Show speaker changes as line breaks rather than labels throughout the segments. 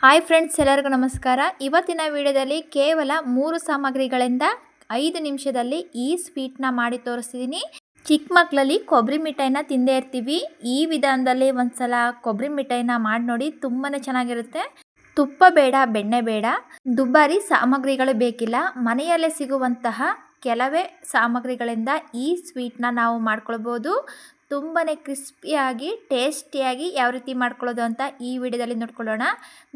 Hi friends, ಎಲ್ಲರಿಗೂ ನಮಸ್ಕಾರ. ಇವತ್ತಿನ ವಿಡಿಯೋದಲ್ಲಿ ಕೇವಲ 3 ಸಾಮಗ್ರಿಗಳಿಂದ 5 ನಿಮಿಷದಲ್ಲಿ ಈ ಸ್ವೀಟ್ನ ಮಾಡಿ ತೋರಿಸ್ತಿದ್ದೀನಿ. ಚಿಕ್ಕ ಮಕ್ಕಳಲ್ಲಿ ಕೊಬ್ಬರಿ ಮಿಠಾಯಿನ ತಿಂದೇ ಇರ್ತೀವಿ. ಈ ವಿಧಾನದಲ್ಲಿ ಒಂದ್ಸಲ ಕೊಬ್ಬರಿ ಮಿಠಾಯಿನ ಮಾಡಿ ನೋಡಿ, ತುಂಬಾ ಚೆನ್ನಾಗಿರುತ್ತೆ. ತುಪ್ಪ ಬೇಡ, ಬೆಣ್ಣೆ ಬೇಡ, ದುಬಾರಿ ಸಾಮಗ್ರಿಗಳು ಬೇಕಿಲ್ಲ. ಮನೆಯಲ್ಲೇ ಸಿಗುವಂತಹ ಕೆಲವೇ ಸಾಮಗ್ರಿಗಳಿಂದ ಈ ಸ್ವೀಟ್ನ ನಾವು ಮಾಡ್ಕೊಳ್ಬೋದು. ತುಂಬಾ ಕ್ರಿಸ್ಪಿಯಾಗಿ ಟೇಸ್ಟಿಯಾಗಿ ಯಾವ ರೀತಿ ಮಾಡ್ಕೊಳ್ಳೋದು ಅಂತ ಈ ವಿಡಿಯೋದಲ್ಲಿ ನೋಡ್ಕೊಳ್ಳೋಣ.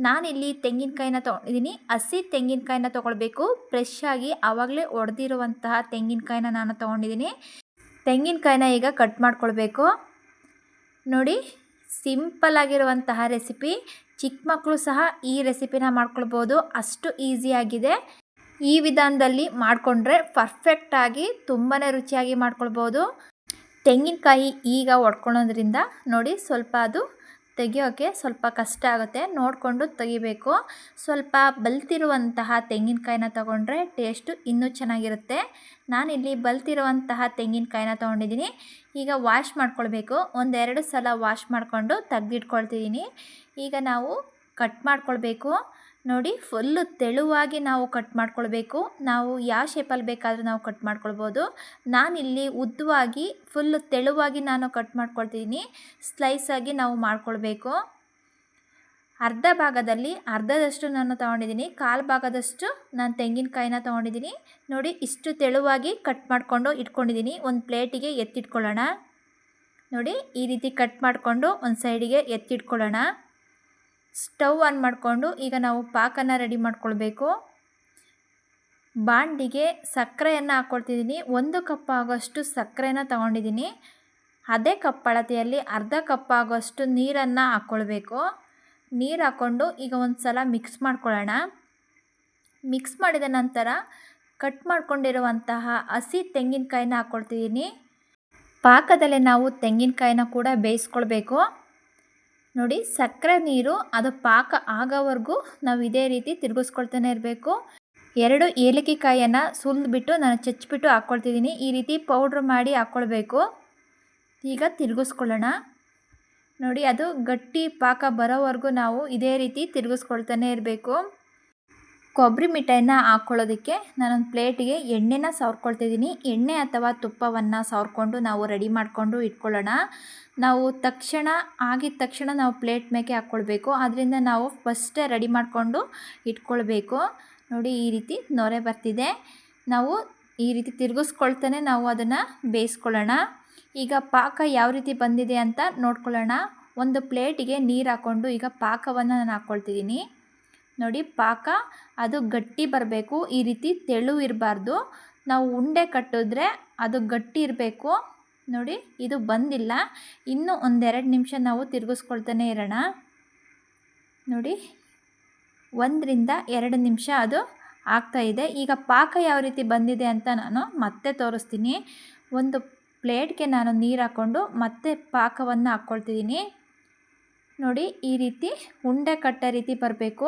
ನಾನಿಲ್ಲಿ ತೆಂಗಿನಕಾಯಿನ ತೊಗೊಂಡಿದ್ದೀನಿ. ಹಸಿ ತೆಂಗಿನಕಾಯಿನ ತೊಗೊಳ್ಬೇಕು. ಫ್ರೆಶ್ ಆಗಿ ಆವಾಗಲೇ ಒಡೆದಿರುವಂತಹ ತೆಂಗಿನಕಾಯಿನ ನಾನು ತೊಗೊಂಡಿದ್ದೀನಿ. ತೆಂಗಿನಕಾಯಿನ ಈಗ ಕಟ್ ಮಾಡ್ಕೊಳ್ಬೇಕು. ನೋಡಿ, ಸಿಂಪಲ್ ಆಗಿರುವಂತಹ ರೆಸಿಪಿ. ಚಿಕ್ಕ ಮಕ್ಕಳು ಸಹ ಈ ರೆಸಿಪಿನ ಮಾಡ್ಕೊಳ್ಬೋದು, ಅಷ್ಟು ಈಸಿಯಾಗಿದೆ. ಈ ವಿಧಾನದಲ್ಲಿ ಮಾಡಿಕೊಂಡ್ರೆ ಪರ್ಫೆಕ್ಟಾಗಿ ತುಂಬಾ ರುಚಿಯಾಗಿ ಮಾಡ್ಕೊಳ್ಬೋದು. ತೆಂಗಿನಕಾಯಿ ಈಗ ಒಡ್ಕೊಳ್ಳೋದ್ರಿಂದ ನೋಡಿ ಸ್ವಲ್ಪ ಅದು ತೆಗಿಯೋಕ್ಕೆ ಸ್ವಲ್ಪ ಕಷ್ಟ ಆಗುತ್ತೆ, ನೋಡಿಕೊಂಡು ತೆಗಿಬೇಕು. ಸ್ವಲ್ಪ ಬಲ್ತಿರುವಂತಹ ತೆಂಗಿನಕಾಯಿನ ತೊಗೊಂಡ್ರೆ ಟೇಸ್ಟು ಇನ್ನೂ ಚೆನ್ನಾಗಿರುತ್ತೆ. ನಾನಿಲ್ಲಿ ಬಲ್ತಿರುವಂತಹ ತೆಂಗಿನಕಾಯಿನ ತೊಗೊಂಡಿದ್ದೀನಿ. ಈಗ ವಾಶ್ ಮಾಡ್ಕೊಳ್ಬೇಕು. 1-2 ಸಲ ವಾಶ್ ಮಾಡಿಕೊಂಡು ತೆಗೆದಿಟ್ಕೊಳ್ತಿದ್ದೀನಿ. ಈಗ ನಾವು ಕಟ್ ಮಾಡ್ಕೊಳ್ಬೇಕು. ನೋಡಿ, ಫುಲ್ಲು ತೆಳುವಾಗಿ ನಾವು ಕಟ್ ಮಾಡ್ಕೊಳ್ಬೇಕು. ನಾವು ಯಾವ ಶೇಪಲ್ಲಿ ಬೇಕಾದರೂ ನಾವು ಕಟ್ ಮಾಡ್ಕೊಳ್ಬೋದು. ನಾನಿಲ್ಲಿ ಉದ್ದವಾಗಿ ಫುಲ್ಲು ತೆಳುವಾಗಿ ನಾನು ಕಟ್ ಮಾಡ್ಕೊಳ್ತಿದ್ದೀನಿ. ಸ್ಲೈಸಾಗಿ ನಾವು ಮಾಡ್ಕೊಳ್ಬೇಕು. ಅರ್ಧ ಭಾಗದಲ್ಲಿ ಅರ್ಧದಷ್ಟು ನಾನು ತೊಗೊಂಡಿದ್ದೀನಿ, ಕಾಲು ಭಾಗದಷ್ಟು ನಾನು ತೆಂಗಿನಕಾಯಿನ ತೊಗೊಂಡಿದ್ದೀನಿ. ನೋಡಿ, ಇಷ್ಟು ತೆಳುವಾಗಿ ಕಟ್ ಮಾಡಿಕೊಂಡು ಇಟ್ಕೊಂಡಿದ್ದೀನಿ. ಒಂದು ಪ್ಲೇಟಿಗೆ ಎತ್ತಿಟ್ಕೊಳ್ಳೋಣ. ನೋಡಿ, ಈ ರೀತಿ ಕಟ್ ಮಾಡಿಕೊಂಡು ಒಂದು ಸೈಡಿಗೆ ಎತ್ತಿಟ್ಕೊಳ್ಳೋಣ. ಸ್ಟವ್ ಆನ್ ಮಾಡಿಕೊಂಡು ಈಗ ನಾವು ಪಾಕನ ರೆಡಿ ಮಾಡ್ಕೊಳ್ಬೇಕು. ಬಾಂಡಿಗೆ ಸಕ್ಕರೆಯನ್ನು ಹಾಕ್ಕೊಳ್ತಿದ್ದೀನಿ. 1 ಕಪ್ ಆಗೋಷ್ಟು ಸಕ್ಕರೆನ ತೊಗೊಂಡಿದ್ದೀನಿ. ಅದೇ ಕಪ್ ಅಳತೆಯಲ್ಲಿ ಅರ್ಧ ಕಪ್ ಆಗೋಷ್ಟು ನೀರನ್ನು ಹಾಕ್ಕೊಳ್ಬೇಕು. ನೀರು ಹಾಕ್ಕೊಂಡು ಈಗ ಒಂದು ಸಲ ಮಿಕ್ಸ್ ಮಾಡ್ಕೊಳ್ಳೋಣ. ಮಿಕ್ಸ್ ಮಾಡಿದ ನಂತರ ಕಟ್ ಮಾಡ್ಕೊಂಡಿರುವಂತಹ ಹಸಿ ತೆಂಗಿನಕಾಯಿನ ಹಾಕ್ಕೊಳ್ತಿದ್ದೀನಿ. ಪಾಕದಲ್ಲೇ ನಾವು ತೆಂಗಿನಕಾಯಿನ ಕೂಡ ಬೇಯಿಸ್ಕೊಳ್ಬೇಕು. ನೋಡಿ, ಸಕ್ಕರೆ ನೀರು ಅದು ಪಾಕ ಆಗೋವರೆಗೂ ನಾವು ಇದೇ ರೀತಿ ತಿರುಗಿಸ್ಕೊಳ್ತಾನೆ ಇರಬೇಕು. 2 ಏಲಕ್ಕಿಕಾಯಿಯನ್ನು ಸುಲಿದ್ಬಿಟ್ಟು ನಾನು ಚಚ್ಚಿಬಿಟ್ಟು ಹಾಕ್ಕೊಳ್ತಿದ್ದೀನಿ. ಈ ರೀತಿ ಪೌಡ್ರ್ ಮಾಡಿ ಹಾಕ್ಕೊಳ್ಬೇಕು. ಈಗ ತಿರುಗಿಸ್ಕೊಳ್ಳೋಣ. ನೋಡಿ, ಅದು ಗಟ್ಟಿ ಪಾಕ ಬರೋವರೆಗೂ ನಾವು ಇದೇ ರೀತಿ ತಿರುಗಿಸ್ಕೊಳ್ತಾನೆ ಇರಬೇಕು. ಕೊಬ್ಬರಿ ಮಿಠಾಯಿನ ಹಾಕ್ಕೊಳ್ಳೋದಕ್ಕೆ ನಾನೊಂದು ಪ್ಲೇಟಿಗೆ ಎಣ್ಣೆನ ಸವರ್ಕೊಳ್ತಿದ್ದೀನಿ. ಎಣ್ಣೆ ಅಥವಾ ತುಪ್ಪವನ್ನು ಸವರ್ಕೊಂಡು ನಾವು ರೆಡಿ ಮಾಡಿಕೊಂಡು ಇಟ್ಕೊಳ್ಳೋಣ. ನಾವು ಆಗಿದ ತಕ್ಷಣ ನಾವು ಪ್ಲೇಟ್ ಮೇಲೆ ಹಾಕ್ಕೊಳ್ಬೇಕು. ಅದರಿಂದ ನಾವು ಫಸ್ಟೇ ರೆಡಿ ಮಾಡಿಕೊಂಡು ಇಟ್ಕೊಳ್ಬೇಕು. ನೋಡಿ, ಈ ರೀತಿ ನೊರೆ ಬರ್ತಿದೆ. ನಾವು ಈ ರೀತಿ ತಿರುಗಿಸ್ಕೊಳ್ತಾನೆ ನಾವು ಅದನ್ನು ಬೇಯಿಸ್ಕೊಳ್ಳೋಣ. ಈಗ ಪಾಕ ಯಾವ ರೀತಿ ಬಂದಿದೆ ಅಂತ ನೋಡ್ಕೊಳ್ಳೋಣ. ಒಂದು ಪ್ಲೇಟಿಗೆ ನೀರು ಹಾಕ್ಕೊಂಡು ಈಗ ಪಾಕವನ್ನು ನಾನು ಹಾಕ್ಕೊಳ್ತಿದ್ದೀನಿ. ನೋಡಿ, ಪಾಕ ಅದು ಗಟ್ಟಿ ಬರಬೇಕು. ಈ ರೀತಿ ತೆಳು ಇರಬಾರ್ದು. ನಾವು ಉಂಡೆ ಕಟ್ಟಿದ್ರೆ ಅದು ಗಟ್ಟಿ ಇರಬೇಕು. ನೋಡಿ, ಇದು ಬಂದಿಲ್ಲ. ಇನ್ನೂ 1-2 ನಿಮಿಷ ನಾವು ತಿರುಗಿಸ್ಕೊಳ್ತಾನೆ ಇರೋಣ. ನೋಡಿ, 1-2 ನಿಮಿಷ ಅದು ಆಗ್ತಾಯಿದೆ. ಈಗ ಪಾಕ ಯಾವ ರೀತಿ ಬಂದಿದೆ ಅಂತ ನಾನು ಮತ್ತೆ ತೋರಿಸ್ತೀನಿ. ಒಂದು ಪ್ಲೇಟ್ಗೆ ನಾನು ನೀರು ಹಾಕ್ಕೊಂಡು ಮತ್ತೆ ಪಾಕವನ್ನು ಹಾಕ್ಕೊಳ್ತಿದ್ದೀನಿ. ನೋಡಿ, ಈ ರೀತಿ ಉಂಡೆ ಕಟ್ಟೋ ರೀತಿ ಬರಬೇಕು.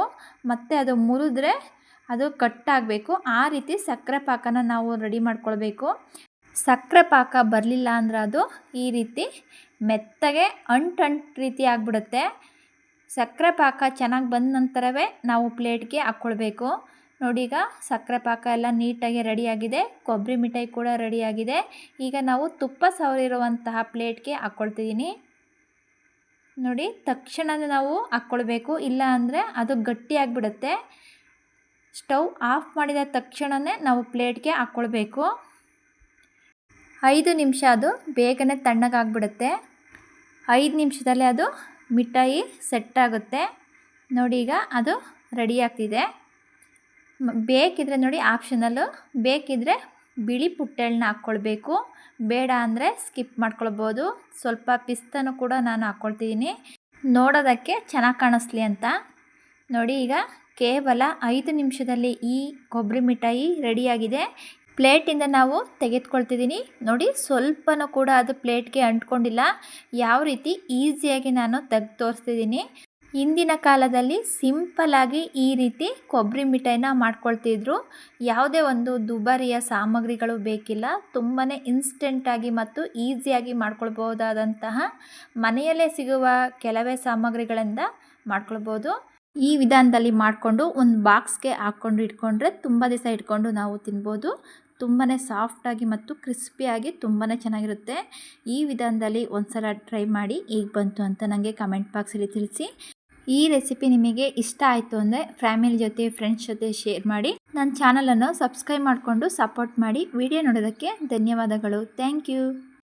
ಮತ್ತು ಅದು ಮುರಿದ್ರೆ ಅದು ಕಟ್ಟಾಗಬೇಕು. ಆ ರೀತಿ ಸಕ್ಕರೆ ಪಾಕನ ನಾವು ರೆಡಿ ಮಾಡ್ಕೊಳ್ಬೇಕು. ಸಕ್ಕರೆ ಪಾಕ ಬರಲಿಲ್ಲ ಅಂದ್ರೆ ಅದು ಈ ರೀತಿ ಮೆತ್ತಗೆ ಅಂಟು ರೀತಿ ಆಗಿಬಿಡುತ್ತೆ. ಸಕ್ಕರೆ ಪಾಕ ಚೆನ್ನಾಗಿ ಬಂದ ನಂತರವೇ ನಾವು ಪ್ಲೇಟ್ಗೆ ಹಾಕ್ಕೊಳ್ಬೇಕು. ನೋಡಿ, ಈಗ ಸಕ್ಕರೆ ಪಾಕ ಎಲ್ಲ ನೀಟಾಗಿ ರೆಡಿಯಾಗಿದೆ. ಕೊಬ್ಬರಿ ಮಿಠಾಯಿ ಕೂಡ ರೆಡಿಯಾಗಿದೆ. ಈಗ ನಾವು ತುಪ್ಪ ಸವರಿರುವಂತಹ ಪ್ಲೇಟ್ಗೆ ಹಾಕ್ಕೊಳ್ತಿದ್ದೀನಿ. ನೋಡಿ, ತಕ್ಷಣವೇ ನಾವು ಹಾಕ್ಕೊಳ್ಬೇಕು, ಇಲ್ಲ ಅಂದರೆ ಅದು ಗಟ್ಟಿಯಾಗಿಬಿಡುತ್ತೆ. ಸ್ಟವ್ ಆಫ್ ಮಾಡಿದ ತಕ್ಷಣವೇ ನಾವು ಪ್ಲೇಟ್ಗೆ ಹಾಕ್ಕೊಳ್ಬೇಕು. 5 ನಿಮಿಷ ಅದು ಬೇಗನೆ ತಣ್ಣಗಾಗ್ಬಿಡುತ್ತೆ. 5 ನಿಮಿಷದಲ್ಲೇ ಅದು ಮಿಠಾಯಿ ಸೆಟ್ ಆಗುತ್ತೆ. ನೋಡಿ, ಈಗ ಅದು ರೆಡಿ ಆಗ್ತಿದೆ. ಬೇಕಿದ್ರೆ ನೋಡಿ, ಆಪ್ಷನಲ್ಲು, ಬೇಕಿದ್ರೆ ಬಿಳಿ ಪುಟ್ಟೆಳ್ಳನ್ನ ಹಾಕ್ಕೊಳ್ಬೇಕು. ಬೇಡ ಅಂದರೆ ಸ್ಕಿಪ್ ಮಾಡ್ಕೊಳ್ಬೋದು. ಸ್ವಲ್ಪ ಪಿಸ್ತಾನು ಕೂಡ ನಾನು ಹಾಕ್ಕೊಳ್ತಿದ್ದೀನಿ, ನೋಡೋದಕ್ಕೆ ಚೆನ್ನಾಗಿ ಕಾಣಿಸ್ಲಿ ಅಂತ. ನೋಡಿ, ಈಗ ಕೇವಲ 5 ನಿಮಿಷದಲ್ಲಿ ಈ ಕೊಬ್ಬರಿ ಮಿಠಾಯಿ ರೆಡಿಯಾಗಿದೆ. ಪ್ಲೇಟಿಂದ ನಾವು ತೆಗೆದುಕೊಳ್ತಿದ್ದೀನಿ. ನೋಡಿ, ಸ್ವಲ್ಪನೂ ಕೂಡ ಅದು ಪ್ಲೇಟ್ಗೆ ಅಂಟ್ಕೊಂಡಿಲ್ಲ. ಯಾವ ರೀತಿ ಈಸಿಯಾಗಿ ನಾನು ತೆಗೆದು ತೋರಿಸ್ತಿದ್ದೀನಿ. ಹಿಂದಿನ ಕಾಲದಲ್ಲಿ ಸಿಂಪಲ್ಲಾಗಿ ಈ ರೀತಿ ಕೊಬ್ಬರಿ ಮಿಠಾಯಿನ ಮಾಡ್ಕೊಳ್ತಿದ್ರು. ಯಾವುದೇ ಒಂದು ದುಬಾರಿಯ ಸಾಮಗ್ರಿಗಳು ಬೇಕಿಲ್ಲ. ತುಂಬಾ ಇನ್ಸ್ಟೆಂಟಾಗಿ ಮತ್ತು ಈಸಿಯಾಗಿ ಮಾಡ್ಕೊಳ್ಬಹುದಾದಂತಹ ಮನೆಯಲ್ಲೇ ಸಿಗುವ ಕೆಲವೇ ಸಾಮಗ್ರಿಗಳಿಂದ ಮಾಡ್ಕೊಳ್ಬೋದು. ಈ ವಿಧಾನದಲ್ಲಿ ಮಾಡಿಕೊಂಡು ಒಂದು ಬಾಕ್ಸ್ಗೆ ಹಾಕ್ಕೊಂಡು ಇಟ್ಕೊಂಡ್ರೆ ತುಂಬ ದಿವಸ ಇಟ್ಕೊಂಡು ನಾವು ತಿನ್ಬೋದು. ತುಂಬಾ ಸಾಫ್ಟಾಗಿ ಮತ್ತು ಕ್ರಿಸ್ಪಿಯಾಗಿ ತುಂಬಾ ಚೆನ್ನಾಗಿರುತ್ತೆ. ಈ ವಿಧಾನದಲ್ಲಿ ಒಂದು ಸಲ ಟ್ರೈ ಮಾಡಿ ಹೇಗೆ ಬಂತು ಅಂತ ನನಗೆ ಕಮೆಂಟ್ ಬಾಕ್ಸಲ್ಲಿ ತಿಳಿಸಿ. ಈ ರೆಸಿಪಿ ನಿಮಗೆ ಇಷ್ಟ ಆಯಿತು ಅಂದರೆ ಫ್ಯಾಮಿಲಿ ಜೊತೆ ಫ್ರೆಂಡ್ಸ್ ಜೊತೆ ಶೇರ್ ಮಾಡಿ. ನನ್ನ ಚಾನಲನ್ನು ಸಬ್ಸ್ಕ್ರೈಬ್ ಮಾಡಿಕೊಂಡು ಸಪೋರ್ಟ್ ಮಾಡಿ. ವಿಡಿಯೋ ನೋಡೋದಕ್ಕೆ ಧನ್ಯವಾದಗಳು. Thank you.